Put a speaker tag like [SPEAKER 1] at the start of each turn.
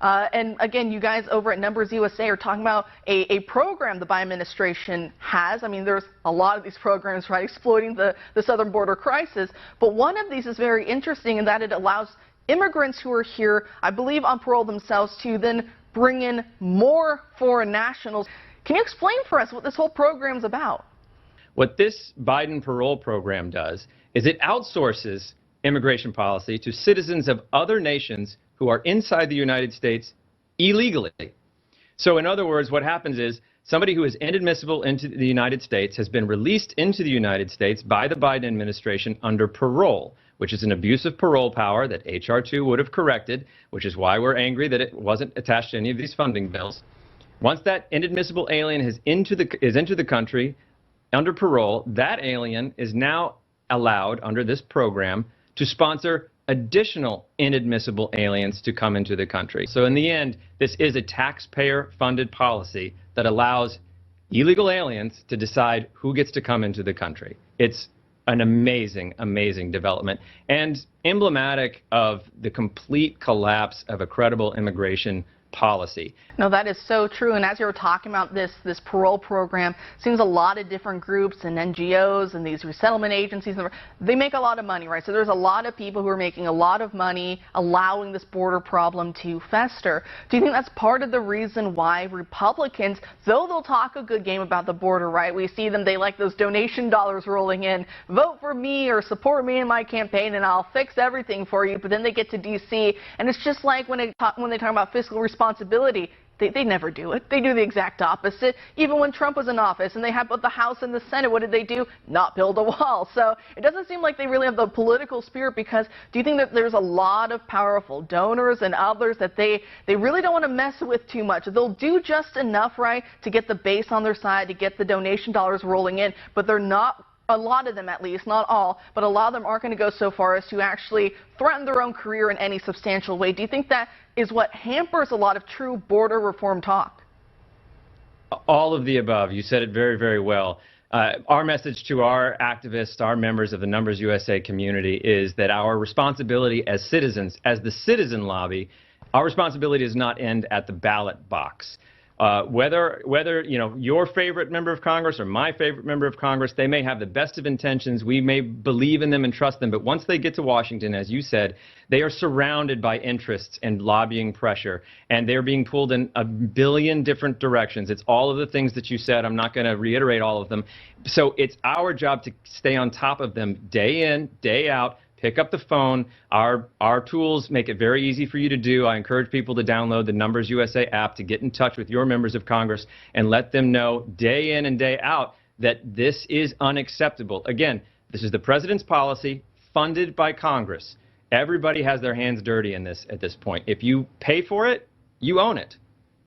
[SPEAKER 1] And again, you guys over at Numbers USA are talking about a program the Biden administration has. I mean, there's a lot of these programs, right, exploiting the southern border crisis. But one of these is very interesting in that it allows immigrants who are here, I believe on parole themselves, to then bring in more foreign nationals. Can you explain for us what this whole program is about?
[SPEAKER 2] What this Biden parole program does is it outsources immigration policy to citizens of other nations who are inside the United States illegally. So in other words, what happens is somebody who is inadmissible into the United States has been released into the United States by the Biden administration under parole, which is an abuse of parole power that H.R. 2 would have corrected, which is why we're angry that it wasn't attached to any of these funding bills. Once that inadmissible alien is into the country under parole, that alien is now allowed under this program to sponsor additional inadmissible aliens to come into the country. So in the end, this is a taxpayer-funded policy that allows illegal aliens to decide who gets to come into the country. It's an amazing, amazing development and emblematic of the complete collapse of a credible immigration policy.
[SPEAKER 1] No, that is so true. And as you were talking about this parole program, seems a lot of different groups and NGOs and these resettlement agencies, they make a lot of money, right? So there's a lot of people who are making a lot of money allowing this border problem to fester. Do you think that's part of the reason why Republicans, though they'll talk a good game about the border, right? We see them, they like those donation dollars rolling in. Vote for me or support me in my campaign and I'll fix everything for you. But then they get to D.C. and it's just like when they talk about fiscal responsibility, they never do it. They do the exact opposite. Even when Trump was in office and they had both the House and the Senate, what did they do? Not build a wall. So it doesn't seem like they really have the political spirit, because do you think that there's a lot of powerful donors and others that they really don't want to mess with too much? They'll do just enough, right, to get the base on their side, to get the donation dollars rolling in, but they're not, a lot of them at least, not all, but a lot of them aren't going to go so far as to actually threaten their own career in any substantial way. Do you think that is what hampers a lot of true border reform talk?
[SPEAKER 2] All of the above. You said it very, very well. Our message to our activists, our members of the Numbers USA community, is that our responsibility as citizens, as the citizen lobby, our responsibility does not end at the ballot box. Whether you know, your favorite member of Congress or my favorite member of Congress, they may have the best of intentions. We may believe in them and trust them, but once they get to Washington, as you said, they are surrounded by interests and lobbying pressure, and they're being pulled in a billion different directions. It's all of the things that you said. I'm not going to reiterate all of them. So it's our job to stay on top of them day in, day out. Pick up the phone. Our tools make it very easy for you to do. I encourage people to download the Numbers USA app to get in touch with your members of Congress and let them know day in and day out that this is unacceptable. Again, this is the president's policy funded by Congress. Everybody has their hands dirty in this at this point. If you pay for it, you own it.